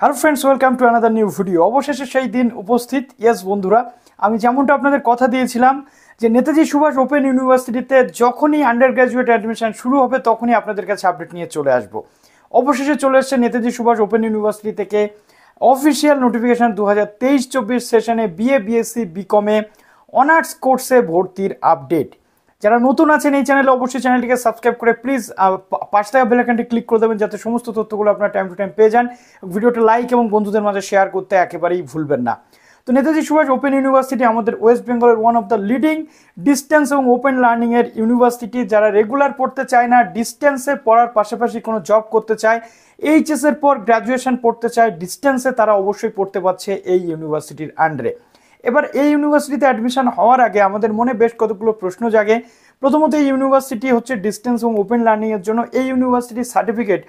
Hello friends, welcome to another new video. অবশেষে সেই দিন উপস্থিত। ইয়েস বন্ধুরা, আমি যেমনটা আপনাদের কথা দিয়েছিলাম যে নেতাজি সুভাষ ওপেন ইউনিভার্সিটিতে যখনই আন্ডার গ্র্যাজুয়েট অ্যাডমিশন শুরু হবে তখনই আপনাদের কাছে আপডেট নিয়ে চলে আসবো। অবশেষে চলে এসছে নেতাজি সুভাষ ওপেন ইউনিভার্সিটি থেকে অফিসিয়াল নোটিফিকেশন 2023-24 সেশনে বিএ বিএসসি বিকমে অনার্স কোর্সে ভর্তির আপডেট। যারা নতুন আছেন এই চ্যানেলে অবশ্যই চ্যানেলটিকে সাবস্ক্রাইব করে প্লিজ পাঁচ টাকা বেল আইকনটি ক্লিক করে দেবেন যাতে সমস্ত তথ্যগুলো আপনার টাইম টু টাইম পেয়ে যান। ভিডিওটা লাইক এবং বন্ধুদের মাঝে শেয়ার করতে একেবারেই ভুলবেন না। তো নেতাজি সুভাষ ওপেন ইউনিভার্সিটি আমাদের ওয়েস্ট বেঙ্গলের one of the leading distance এবং ওপেন লার্নিংয়ের ইউনিভার্সিটি। যারা রেগুলার পড়তে চায় না, ডিস্টেন্সে পড়ার পাশাপাশি কোনো জব করতে চায়, এইচএসের পর গ্র্যাজুয়েশন পড়তে চায় ডিস্টেন্সে, তারা অবশ্যই পড়তে পারছে এই ইউনিভার্সিটির আন্ডারে। এবার এই ইউনিভার্সিটিতে অ্যাডমিশন হওয়ার আগে আমাদের মনে বেশ কতগুলো প্রশ্ন জাগে। প্রথমত, এই ইউনিভার্সিটি হচ্ছে ডিস্টেন্স এবং ওপেন লার্নিংয়ের জন্য। এই ইউনিভার্সিটির সার্টিফিকেট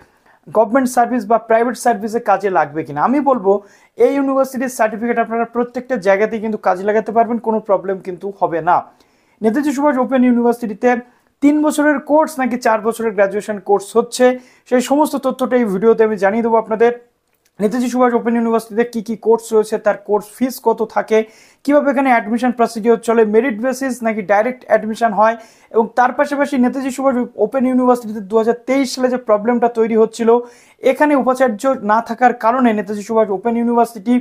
গভর্নমেন্ট সার্ভিস বা প্রাইভেট সার্ভিসে কাজে লাগবে কিনা? আমি বলবো এই ইউনিভার্সিটির সার্টিফিকেট আপনারা প্রত্যেকটা জায়গাতেই কিন্তু কাজে লাগাতে পারবেন, কোনো প্রবলেম কিন্তু হবে না। নেতাজি সুভাষ ওপেন ইউনিভার্সিটিতে 3 বছরের কোর্স নাকি 4 বছরের গ্র্যাজুয়েশন কোর্স হচ্ছে, সেই সমস্ত তথ্যটা এই ভিডিওতে আমি জানিয়ে দেবো আপনাদের। নেতাজি সুভাষ ওপেন ইউনিভার্সিটিতে কী কী কোর্স রয়েছে, তার কোর্স ফিস কত থাকে, কীভাবে এখানে অ্যাডমিশন প্রসিডিওর চলে, মেরিট বেসিস নাকি ডাইরেক্ট অ্যাডমিশন হয়, এবং তার পাশাপাশি নেতাজি সুভাষ ওপেন ইউনিভার্সিটিতে 2023 সালে যে প্রবলেমটা তৈরি হচ্ছিল, এখানে উপাচার্য না থাকার কারণে নেতাজি সুভাষ ওপেন ইউনিভার্সিটি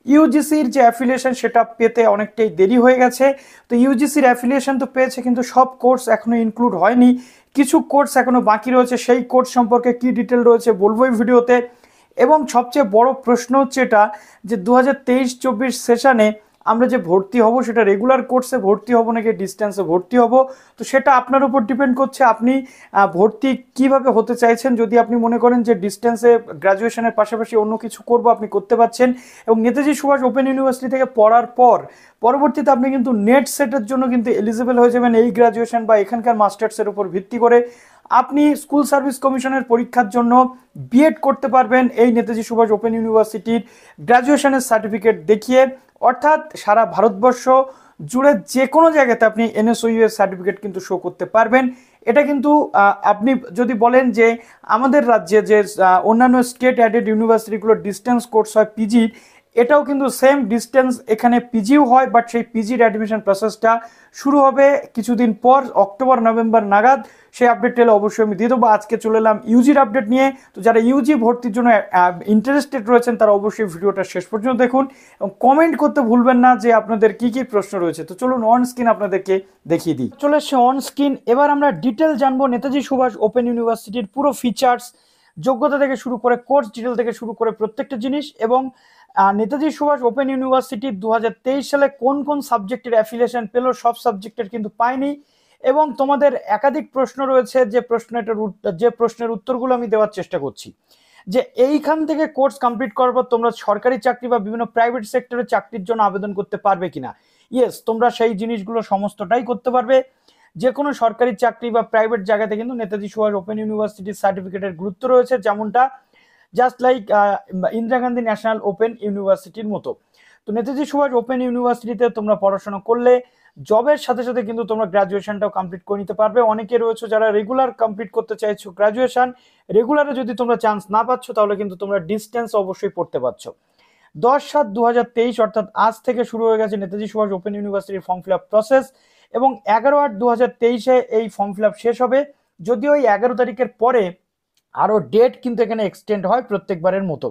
ইউজিসির যে অ্যাফিলিয়েশন সেটা পেতে অনেকটাই দেরি হয়ে গেছে। তো ইউজিসির অ্যাফিলিয়েশন তো পেয়েছে, কিন্তু সব কোর্স এখনও ইনক্লুড হয়নি, কিছু কোর্স এখনও বাকি রয়েছে। সেই কোর্স সম্পর্কে কী ডিটেল রয়েছে বলবো এই ভিডিওতে। এবং সবচেয়ে বড় প্রশ্ন হচ্ছে এটা যে 2023-24 সেশনে আমরা যে ভর্তি হব সেটা রেগুলার কোর্সে ভর্তি হব নাকি ডিস্টেন্সে ভর্তি হব। তো সেটা আপনার উপর ডিপেন্ড করছে, আপনি ভর্তি কিভাবে হতে চাইছেন। যদি আপনি মনে করেন যে ডিস্টেন্সে গ্র্যাজুয়েশনের পাশাপাশি অন্য কিছু করব, আপনি করতে পারছেন। এবং নেতাজি সুভাষ ওপেন ইউনিভার্সিটি থেকে পড়ার পর পরবর্তীতে আপনি কিন্তু নেট সেটের জন্য কিন্তু এলিজিবল হয়ে যাবেন। এই গ্র্যাজুয়েশন বা এখানকার মাস্টার্সের উপর ভিত্তি করে আপনি স্কুল সার্ভিস কমিশনের পরীক্ষার জন্য বিএড করতে পারবেন এই নেতাজি সুভাষ ওপেন ইউনিভার্সিটির গ্র্যাজুয়েশনের সার্টিফিকেট দেখিয়ে। অর্থাৎ সারা ভারতবর্ষ জুড়ে যে কোনো জায়গাতে আপনি এনএসওইউ এর সার্টিফিকেট কিন্তু শো করতে পারবেন। এটা কিন্তু আপনি যদি বলেন যে আমাদের রাজ্যে যে অন্যান্য স্টেট অ্যাডেড ইউনিভার্সিটিগুলোর ডিস্টেন্স কোর্স হয় পিজির, এটাও কিন্তু সেম ডিস্টেন্স এখানে পিজিও হয়, বাট সেই পিজির অ্যাডমিশন প্রসেসটা শুরু হবে কিছুদিন পর, অক্টোবর-নভেম্বর নাগাদ। সেই আপডেট এলে অবশ্যই আমি দিয়ে দেবো। আজকে চলে এলাম ইউজির আপডেট নিয়ে। তো যারা ইউজি ভর্তির জন্য ইন্টারেস্টেড রয়েছেন তারা অবশ্যই ভিডিওটা শেষ পর্যন্ত দেখুন এবং কমেন্ট করতে ভুলবেন না যে আপনাদের কি কি প্রশ্ন রয়েছে। তো চলুন অন স্ক্রিন আপনাদেরকে দেখিয়ে দিই। চলে এসছে অন স্ক্রিন। এবার আমরা ডিটেল জানবো নেতাজি সুভাষ ওপেন ইউনিভার্সিটির পুরো ফিচার্স, যোগ্যতা থেকে শুরু করে কোর্স ডিটেল থেকে শুরু করে প্রত্যেকটা জিনিস। এবং নেতাজি সুভাষ ওপেন ইউনিভার্সিটি 2023 সালে কোন কোন সাবজেক্টের অ্যাফিলিয়েশন পেল, সব সাবজেক্টের কিন্তু পায়নি। এবং তোমাদের একাধিক প্রশ্ন রয়েছে, যে প্রশ্নের উত্তরগুলো আমি দেওয়ার চেষ্টা করছি। যে এইখান থেকে কোর্স কমপ্লিট করার পর তোমরা সরকারি চাকরি বা বিভিন্ন প্রাইভেট সেক্টরে চাকরির জন্য আবেদন করতে পারবে কিনা? ইয়েস, তোমরা সেই জিনিসগুলো সমস্তটাই করতে পারবে। যে কোনো সরকারি চাকরি বা প্রাইভেট জায়গাতে কিন্তু নেতাজি সুভাষ ওপেন ইউনিভার্সিটির সার্টিফিকেটের গুরুত্ব রয়েছে, যেমনটা just like Indira Gandhi national open ইউনিভার্সিটির মতো। তো নেতাজি সুভাষ ওপেন ইউনিভার্সিটিতে তোমরা পড়াশোনা করলে জবের সাথে সাথে কিন্তু তোমরা গ্র্যাজুয়েশনটাও কমপ্লিট করে নিতে পারবে। অনেকে রয়েছে যারা রেগুলার কমপ্লিট করতে চাইছো গ্র্যাজুয়েশন, রেগুলারে যদি তোমরা চান্স না পাচ্ছ তাহলে কিন্তু তোমরা ডিস্টেন্স অবশ্যই পড়তে পারছো। 10/7/2023 অর্থাৎ আজ থেকে শুরু হয়ে গেছে নেতাজি সুভাষ ওপেন ইউনিভার্সিটির ফর্ম ফিল আপ প্রসেস, এবং 11/8/2023 এই ফর্ম ফিল আপ শেষ হবে। যদিও এই 11 তারিখের পরে আরও ডেট কিন্তু এখানে এক্সটেন্ড হয় প্রত্যেকবারের মতো।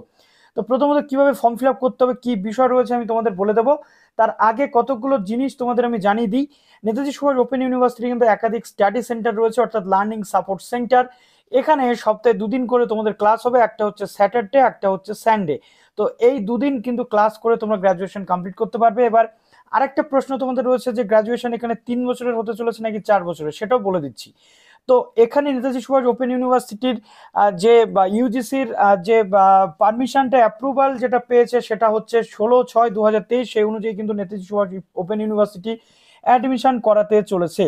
তো প্রথমত কিভাবে ফর্ম ফিল আপ করতে হবে, কি বিষয় রয়েছে আমি তোমাদের বলে দেবো। তার আগে কতগুলো জিনিস তোমাদের আমি জানিয়ে দিই। নেতাজি সুভাষ ওপেন ইউনিভার্সিটি কিন্তু একাধিক স্টাডি সেন্টার রয়েছে, অর্থাৎ লার্নিং সাপোর্ট সেন্টার। এখানে সপ্তাহে 2 দিন করে তোমাদের ক্লাস হবে, একটা হচ্ছে স্যাটারডে, একটা হচ্ছে সানডে। তো এই 2 দিন কিন্তু ক্লাস করে তোমরা গ্র্যাজুয়েশন কমপ্লিট করতে পারবে। এবার আরেকটা প্রশ্ন তোমাদের রয়েছে যে গ্র্যাজুয়েশন এখানে 3 বছরের হতে চলেছে নাকি 4 বছরের, সেটাও বলে দিচ্ছি। তো এখানে নেতাজি সুভাষ ওপেন ইউনিভার্সিটির যে ইউজিসির যে পারমিশনটা অ্যাপ্রুভাল যেটা পেয়েছে সেটা হচ্ছে 16/6/2023। সেই অনুযায়ী কিন্তু Netaji Subhas open university admission করাতে চলেছে।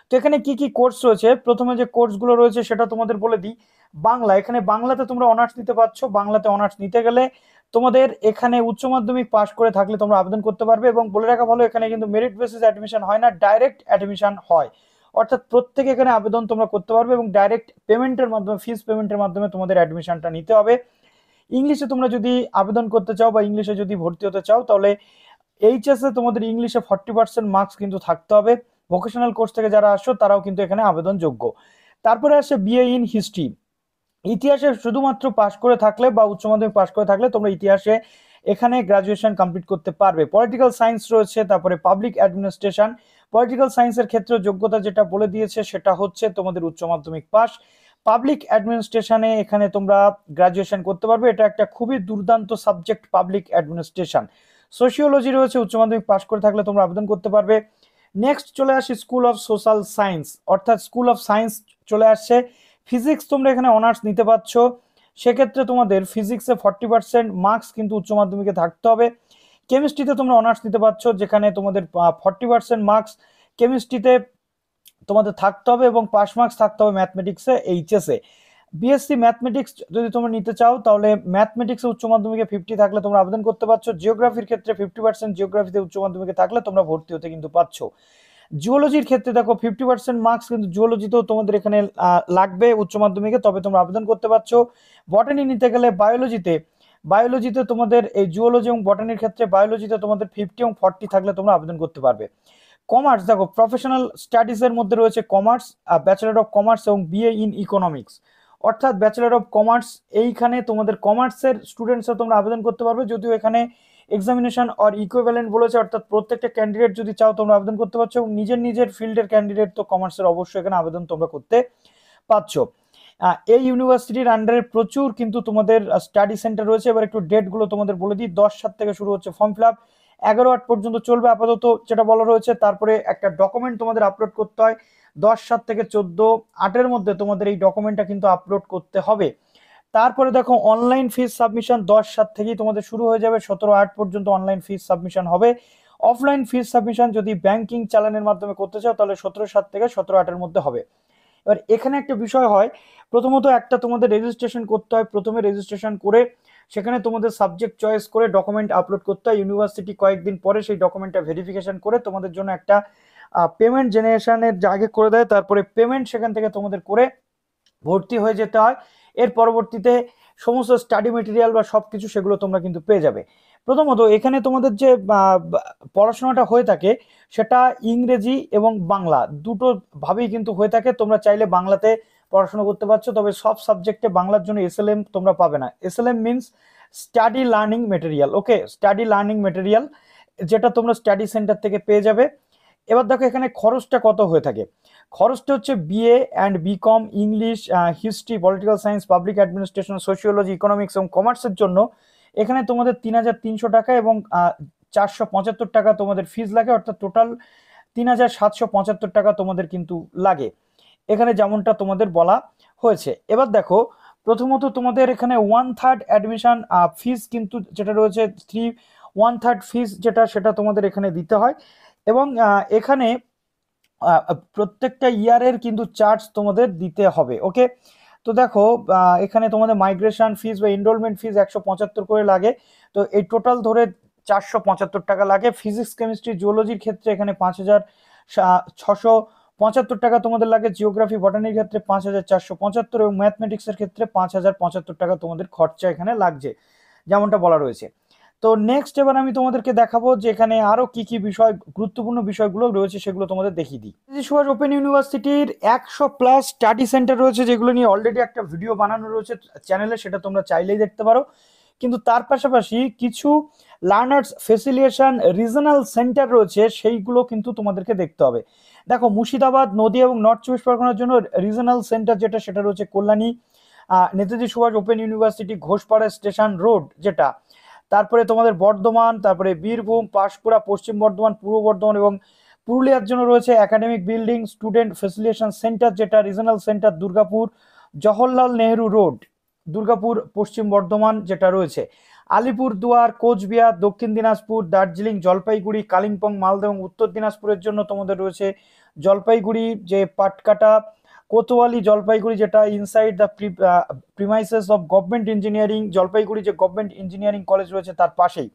তো এখানে কি কি কোর্স রয়েছে, প্রথমে যে কোর্সগুলো রয়েছে সেটা তোমাদের বলে দিই। বাংলা, এখানে বাংলাতে তোমরা অনার্স নিতে পারছো। বাংলাতে অনার্স নিতে গেলে তোমাদের এখানে উচ্চ মাধ্যমিক পাশ করে থাকলে তোমরা আবেদন করতে পারবে। এবং বলে রাখা ভালো, এখানে কিন্তু মেরিট বেসিস অ্যাডমিশন হয় না, ডাইরেক্ট অ্যাডমিশন হয়। অর্থাৎ প্রত্যেকে এখানে আবেদন তোমরা করতে পারবে এবং ডাইরেক্ট পেমেন্টের মাধ্যমে, ফিস পেমেন্টের মাধ্যমে তোমাদের অ্যাডমিশনটা নিতে হবে। ইংলিশে তোমরা যদি আবেদন করতে চাও বা ইংলিশে যদি ভর্তি হতে চাও তাহলে এইচএসে তোমাদের ইংলিশে 40% মার্কস কিন্তু থাকতে হবে। ভোকেশনাল কোর্স থেকে যারা আসছো তারাও কিন্তু এখানে আবেদনযোগ্য। তারপরে আসে বিএ ইন হিস্ট্রি। ইতিহাসে শুধুমাত্র পাশ করে থাকলে বা উচ্চ মাধ্যমিক পাশ করে থাকলে তোমরা ইতিহাসে এখানে গ্রাজুয়েশন কমপ্লিট করতে পারবে। পলিটিক্যাল সায়েন্স রয়েছে, তারপরে পাবলিক অ্যাডমিনিস্ট্রেশন। পলিটিক্যাল সায়েন্সের ক্ষেত্রে যোগ্যতা যেটা বলে দিয়েছে সেটা হচ্ছে তোমাদের উচ্চ মাধ্যমিক পাস। পাবলিক অ্যাডমিনিস্ট্রেশনে এখানে তোমরা গ্রাজুয়েশন করতে পারবে, এটা একটা খুবই দুর্দান্ত সাবজেক্ট পাবলিক অ্যাডমিনিস্ট্রেশন। সোশিওলজি রয়েছে, উচ্চ মাধ্যমিক পাশ করে থাকলে তোমরা আবেদন করতে পারবে। নেক্সট চলে আসি স্কুল অফ সোশ্যাল সায়েন্স, অর্থাৎ স্কুল অফ সায়েন্স চলে আসছে। ফিজিক্স তোমরা এখানে অনার্স নিতে পারছো, সেক্ষেত্রে তোমাদের ফিজিক্সে 40% মার্কস কিন্তু উচ্চ মাধ্যমিকে থাকতে হবে। কেমিস্ট্রিতে তোমরা অনার্স নিতে পারছো, যেখানে তোমাদের 40% মার্কস কেমিস্ট্রিতে তোমাদের থাকতে হবে এবং পাস মার্কস থাকতে হবে ম্যাথমেটিক্সে এইচএসে। বিএসসি ম্যাথমেটিক্স যদি তোমরা নিতে চাও তাহলে ম্যাথমেটিক্সে উচ্চ মাধ্যমিকে 50 থাকলে তোমরা আবেদন করতে পারছো। জিওগ্রাফির ক্ষেত্রে 50% জিওগ্রাফিতে উচ্চ মাধ্যমিকে থাকলে তোমরা ভর্তি হতে কিন্তু পারছো। জিওলজির ক্ষেত্রে দেখো 50% মার্কস কিন্তু জিওলজিতেও তোমাদের এখানে লাগবে উচ্চ মাধ্যমিকে, তবে তোমরা আবেদন করতে পারছো। বটানি নিতে গেলে বায়োলজিতে তোমাদের এই জিওলজি এবং বটানির ক্ষেত্রে বায়োলজিতে তোমাদের 50 এবং 40 থাকলে তোমরা আবেদন করতে পারবে। কমার্স দেখো প্রফেশনাল স্টাডিজের মধ্যে রয়েছে কমার্স, ব্যাচেলর অফ কমার্স এবং বিএ ইন ইকোনমিক্স, অর্থাৎ ব্যাচেলর অফ কমার্স। এইখানে তোমাদের কমার্সের স্টুডেন্টসরা তোমরা আবেদন করতে পারবে, যদিও এখানে এক্সামিনেশন অর ইকুইভ্যালেন্ট বলেছে, অর্থাৎ প্রত্যেকটা ক্যান্ডিডেট যদি চাও তোমরা আবেদন করতে পারছো, এবং নিজের ফিল্ডের ক্যান্ডিডেট তো কমার্সের অবশ্যই এখানে আবেদন তোমরা করতে পারছো। এই ইউনিভার্সিটির আন্ডারে প্রচুর কিন্তু তোমাদের স্টাডি সেন্টার রয়েছে। এবার একটু ডেটগুলো তোমাদের বলে দিই। 10/7 থেকে শুরু হচ্ছে ফর্ম ফিল আপ, 11/8 পর্যন্ত চলবে আপাতত যেটা বলা রয়েছে। তারপরে একটা ডকুমেন্ট তোমাদের আপলোড করতে হয় 10/7 থেকে 14/8-এর মধ্যে তোমাদের এই ডকুমেন্টটা কিন্তু আপলোড করতে হবে। তারপরে দেখো অনলাইন ফিস সাবমিশন 10/7 থেকেই তোমাদের শুরু হয়ে যাবে, 17/8 পর্যন্ত অনলাইন ফিস সাবমিশন হবে। অফলাইন ফিস সাবমিশন যদি ব্যাংকিং চালানের মাধ্যমে করতে চাও তাহলে 17/7 থেকে 17/8-এর মধ্যে হবে। এবার এখানে একটা বিষয় হয়, প্রথমত একটা তোমাদের রেজিস্ট্রেশন করতে হয়। প্রথমে রেজিস্ট্রেশন করে সেখানে তোমাদের সাবজেক্ট চয়েস করে ডকুমেন্ট আপলোড করতে হয়। ইউনিভার্সিটি কয়েকদিন পরে সেই ডকুমেন্টটা ভেরিফিকেশন করে তোমাদের জন্য একটা পেমেন্ট জেনারেশনের আগে করে দেয়, তারপরে পেমেন্ট সেখান থেকে তোমাদের করে ভর্তি হয়ে যেতে হয়। এর পরবর্তীতে সমস্ত স্টাডি মেটেরিয়াল বা সব কিছু সেগুলো তোমরা কিন্তু পেয়ে যাবে। প্রথমত এখানে তোমাদের যে পড়াশোনাটা হয়ে থাকে সেটা ইংরেজি এবং বাংলা দুটো ভাবেই কিন্তু হয়ে থাকে। তোমরা চাইলে বাংলাতে পড়াশোনা করতে পারছো, তবে সব সাবজেক্টে বাংলার জন্য এসএলএম তোমরা পাবে না। SLM means study learning material, okay, study learning material, যেটা তোমরা স্টাডি সেন্টার থেকে পেয়ে যাবে। এবার দেখো এখানে খরচটা কত হয়ে থাকে। খরচটা হচ্ছে BA and BCom, English, history, political science, public administration, sociology, economics এবং কমার্সের জন্য এখানে তোমাদের 3,300 টাকা এবং 475 টাকা তোমাদের ফিজ লাগে, অর্থাৎ টোটাল 3,775 টাকা তোমাদের কিন্তু লাগে এখানে, যেমনটা তোমাদের বলা হয়েছে। এবার দেখো প্রথমত তোমাদের এখানে 1/3 অ্যাডমিশন ফিজ কিন্তু যেটা রয়েছে 1/3 ফিজ যেটা সেটা তোমাদের এখানে দিতে হয়। এবং এখানে প্রত্যেকটা ইয়ারের কিন্তু চার্জ তোমাদের দিতে হবে, ওকে। তো দেখো এখানে তোমাদের মাইগ্রেশন ফিজ বা এনরোলমেন্ট ফিজ 175 করে লাগে, তো এই টোটাল ধরে 475 টাকা লাগে। ফিজিক্স, কেমিস্ট্রি, জিওলজির ক্ষেত্রে এখানে 5,675 টাকা তোমাদের লাগে। জিওগ্রাফি, বটানির ক্ষেত্রে 5,475 এবং ম্যাথমেটিক্সের ক্ষেত্রে 5,075 টাকা তোমাদের খরচা এখানে লাগছে, যেমনটা বলা রয়েছে। তো নেক্সট এবার আমি তোমাদেরকে দেখাবো যে এখানে আরো কি কি বিষয়, গুরুত্বপূর্ণ বিষয়গুলো রয়েছে সেগুলো তোমাদের দেখিয়ে দিই। নেতাজি সুভাষ ওপেন ইউনিভার্সিটির 100+ স্টাডি সেন্টার রয়েছে, যেগুলো নিয়ে অলরেডি একটা ভিডিও বানানো রয়েছে চ্যানেলে, সেটা তোমরা চাইলেই দেখতে পারো। কিন্তু তার পাশাপাশি কিছু লার্নার্স ফেসিলিটেশন রিজনাল সেন্টার রয়েছে, সেইগুলো কিন্তু তোমাদেরকে দেখতে হবে। দেখো মুর্শিদাবাদ, নদীয়া এবং নর্থ চব্বিশ পরগনার জন্য রিজনাল সেন্টার যেটা সেটা রয়েছে Kalyani, Netaji Subhas open university Ghoshpara station road যেটা, তারপরে তোমাদের বর্ধমান, তারপরে বীরভূম, পাঁশকুড়া, পশ্চিম বর্ধমান, পূর্ব বর্ধমান এবং পুরুলিয়ার জন্য রয়েছে academic building student facilitation centre যেটা regional centre Durgapur, Jawaharlal Nehru road, Durgapur, Paschim Bardhaman যেটা রয়েছে। আলিপুরদুয়ার, কোচবিহার, দক্ষিণ দিনাজপুর, দার্জিলিং, জলপাইগুড়ি, কালিম্পং, মালদা এবং উত্তর দিনাজপুরের জন্য তোমাদের রয়েছে জলপাইগুড়ি যে পাটকাটা, কোতোয়ালি, জলপাইগুড়ি যেটা inside the premises of government engineering, Jalpaiguri যে গভর্নমেন্ট ইঞ্জিনিয়ারিং কলেজ রয়েছে তার পাশেই।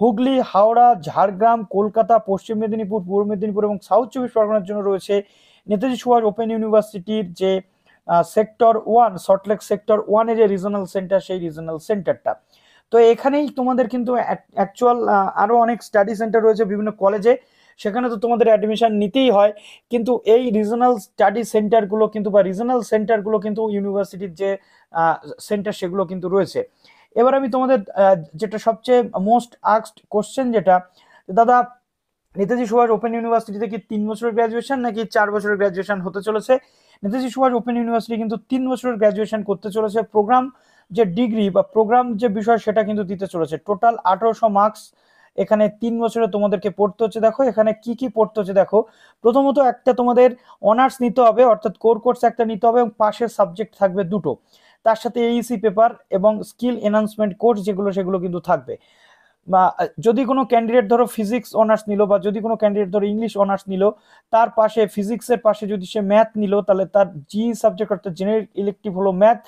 হুগলি, হাওড়া, ঝাড়গ্রাম, কলকাতা, পশ্চিম মেদিনীপুর, পূর্ব মেদিনীপুর এবং সাউথ চব্বিশ পরগনার জন্য রয়েছে নেতাজি সুভাষ ওপেন ইউনিভার্সিটির যে সেক্টর 1 সল্টলেক সেক্টর 1 যে রিজনাল সেন্টার, সেই রিজনাল সেন্টারটা। তো এখানেই তোমাদের কিন্তু অ্যাকচুয়াল আরও অনেক স্টাডি সেন্টার রয়েছে বিভিন্ন কলেজে, সেখানে তো তোমাদের অ্যাডমিশন নিতেই হয়, কিন্তু এই রিজনাল স্টাডি সেন্টারগুলো কিন্তু বা রিজনাল সেন্টারগুলো কিন্তু ইউনিভার্সিটির যে সেন্টার সেগুলো কিন্তু রয়েছে। এবার আমি তোমাদের যেটা সবচেয়ে মোস্ট আস্কড কোশ্চেন, যেটা দাদা নেতাজি সুভাষ ওপেন ইউনিভার্সিটিতে কি 3 বছরের গ্র্যাজুয়েশন নাকি 4 বছরের গ্র্যাজুয়েশন হতে চলেছে? নেতাজি সুভাষ ওপেন ইউনিভার্সিটি কিন্তু 3 বছরের গ্র্যাজুয়েশন করতে চলেছে। প্রোগ্রাম যে ডিগ্রি বা প্রোগ্রাম যে বিষয় সেটা কিন্তু দিতে চলেছে। টোটাল 1800 মার্কস এখানে 3 বছরে তোমাদেরকে পড়তে হচ্ছে। দেখো এখানে কি কি পড়তে হচ্ছে, দেখো প্রথমত একটা তোমাদের অনার্স নিতে হবে, অর্থাৎ কোর কোর্স একটা নিতে হবে এবং পাশের সাবজেক্ট থাকবে দুটো, তার সাথে এইসি পেপার এবং স্কিল এনহান্সমেন্ট কোর্স যেগুলো সেগুলো কিন্তু থাকবে। বা যদি কোনো ক্যান্ডিডেট ধরো ফিজিক্স অনার্স নিল বা যদি কোনো ক্যান্ডিডেট ধরো ইংলিশ অনার্স নিল, তার পাশে ফিজিক্সের পাশে যদি সে ম্যাথ নিল, তাহলে তার জি সাবজেক্ট অর্থাৎ জেনারিক ইলেকটিভ হলো ম্যাথ,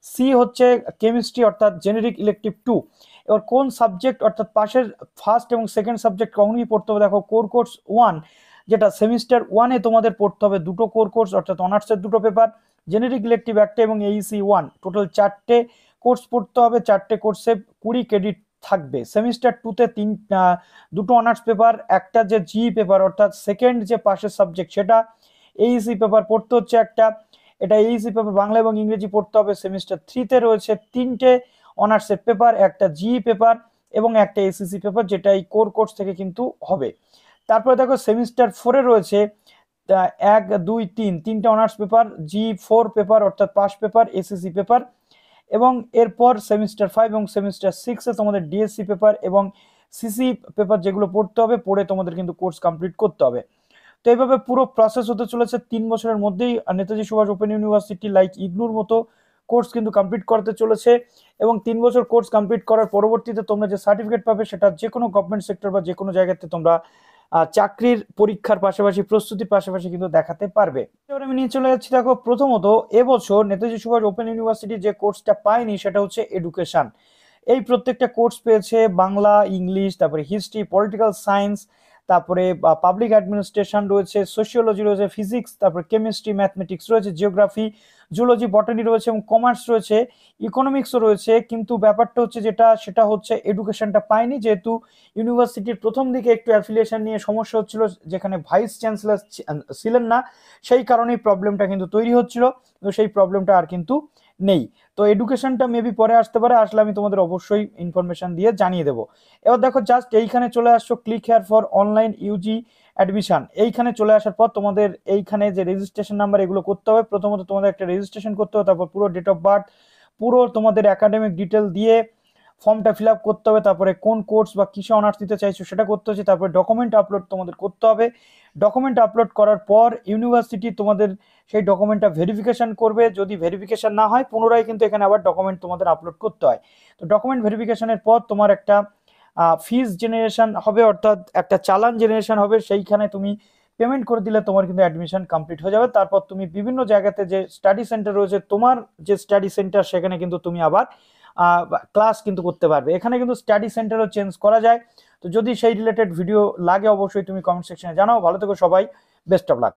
সি হচ্ছে কেমিস্ট্রি অর্থাৎ জেনারিক ইলেকটিভ 2। এবার কোন সাবজেক্ট অর্থাৎ পাশের ফার্স্ট এবং সেকেন্ড সাবজেক্ট কখনই পড়তে হবে, দেখো কোর কোর্স 1 যেটা সেমিস্টার 1-এ তোমাদের পড়তে হবে দুটো কোর কোর্স অর্থাৎ অনার্সের দুটো পেপার, জেনারিক ইলেকটিভ একটা এবং এইসি 1, টোটাল 4টে কোর্স পড়তে হবে। 4টে কোর্সে 20 ক্রেডিট থাকবে। সেমিস্টার 2-তে দুটো অনার্স পেপার, একটা যে জি পেপার অর্থাৎ সেকেন্ড যে পাশের সাবজেক্ট সেটা, এইসি পেপার পড়তে হচ্ছে একটা, এটা এইসি পেপার বাংলা এবং ইংরেজি পড়তে হবে। সেমিস্টার 3-তে রয়েছে 3টে অনার্সের পেপার, একটা জি পেপার এবং একটা এসিসি পেপার, যেটা এই কোর কোর্স থেকে কিন্তু হবে। তারপরে দেখো সেমিস্টার 4-এ রয়েছে 1 2 3 তিনটে অনার্স পেপার, জি 4 পেপার অর্থাৎ পাস পেপার, এসিসি পেপার, এবং এরপর সেমিস্টার 5 এবং সেমিস্টার 6-এ তোমাদের ডিএসসি পেপার এবং সিসি পেপার যেগুলো পড়তে হবে, পড়ে তোমাদের কিন্তু কোর্স কমপ্লিট করতে হবে। তো এইভাবে পুরো প্রসেস হতে চলেছে 3 বছরের মধ্যেই Netaji Subhas open university like ইগনুর মতো কোর্স কিন্তু কমপ্লিট করতে চলেছে। এবং 3 বছর কোর্স কমপ্লিট করার পরবর্তীতে তোমরা যে সার্টিফিকেট পাবে সেটা যে কোনো গভর্নমেন্ট সেক্টর বা যে কোনো জায়গাতে তোমরা চাকরির পরীক্ষার পাশাপাশি প্রস্তুতির পাশাপাশি কিন্তু দেখাতে পারবে। এবার আমি নিয়ে চলে যাচ্ছি, দেখো প্রথমত এবছর নেতাজি সুভাষ ওপেন ইউনিভার্সিটি যে কোর্সটা পায়নি সেটা হচ্ছে এডুকেশন। এই প্রত্যেকটা কোর্স পেয়েছে বাংলা, ইংলিশ, তারপরে হিস্ট্রি, পলিটিক্যাল সায়েন্স, তারপরে পাবলিক অ্যাডমিনিস্ট্রেশন রয়েছে, সোশিওলজি রয়েছে, ফিজিক্স, তারপরে কেমিস্ট্রি, ম্যাথমেটিক্স রয়েছে, জিওগ্রাফি, জুলজি, বটানি রয়েছে এবং কমার্স রয়েছে, ইকোনমিক্সও রয়েছে। কিন্তু ব্যাপারটা হচ্ছে সেটা হচ্ছে এডুকেশনটা পায়নি, যেহেতু ইউনিভার্সিটির প্রথম দিকে একটু অ্যাফিলিয়েশন নিয়ে সমস্যা হচ্ছিল, যেখানে ভাইস চ্যান্সেলর ছিলেন না, সেই কারণেই প্রবলেমটা কিন্তু তৈরি হচ্ছিল। তো সেই প্রবলেমটা আর কিন্তু নেই। তো এডুকেশনটা মেবি পরে আসতে পারে, আসলে আমি তোমাদের অবশ্যই ইনফরমেশন দিয়ে জানিয়ে দেবো। এবার দেখো জাস্ট এইখানে চলে আসছো, click here for online Yuji admission, এইখানে চলে আসার পর তোমাদের এইখানে যে রেজিস্ট্রেশন নাম্বার এগুলো করতে হবে। প্রথমত তোমাদের একটা রেজিস্ট্রেশন করতে হবে, তারপর পুরো ডেট অফ বার্থ, পুরো তোমাদের একাডেমিক ডিটেল দিয়ে ফর্মটা ফিল আপ করতে হবে, তারপরে কোন কোর্স বা কিসে অনার্স নিতে চাইছো সেটা করতে হচ্ছে, তারপরে ডকুমেন্ট আপলোড তোমাদের করতে হবে। ডকুমেন্ট আপলোড করার পর ইউনিভার্সিটি তোমাদের সেই ডকুমেন্টটা ভেরিফিকেশন করবে, যদি ভেরিফিকেশন না হয় পুনরায় কিন্তু এখানে আবার ডকুমেন্ট তোমাদের আপলোড করতে হয়। তো ডকুমেন্ট ভেরিফিকেশনের পর তোমার একটা ফিজ জেনারেশন হবে, অর্থাৎ একটা চালান জেনারেশন হবে, সেইখানে তুমি পেমেন্ট করে দিলে তোমার কিন্তু অ্যাডমিশন কমপ্লিট হয়ে যাবে। তারপর তুমি বিভিন্ন জায়গাতে যে স্টাডি সেন্টার রয়েছে, তোমার যে স্টাডি সেন্টার সেখানে কিন্তু তুমি আবার ক্লাস কিন্তু করতে পারবে। এখানে কিন্তু স্টাডি সেন্টারও চেঞ্জ করা যায়। তো যদি সেই রিলেটেড ভিডিও লাগে অবশ্যই তুমি কমেন্ট সেকশনে জানাও। ভালো থেকো সবাই, বেস্ট অফ লাক।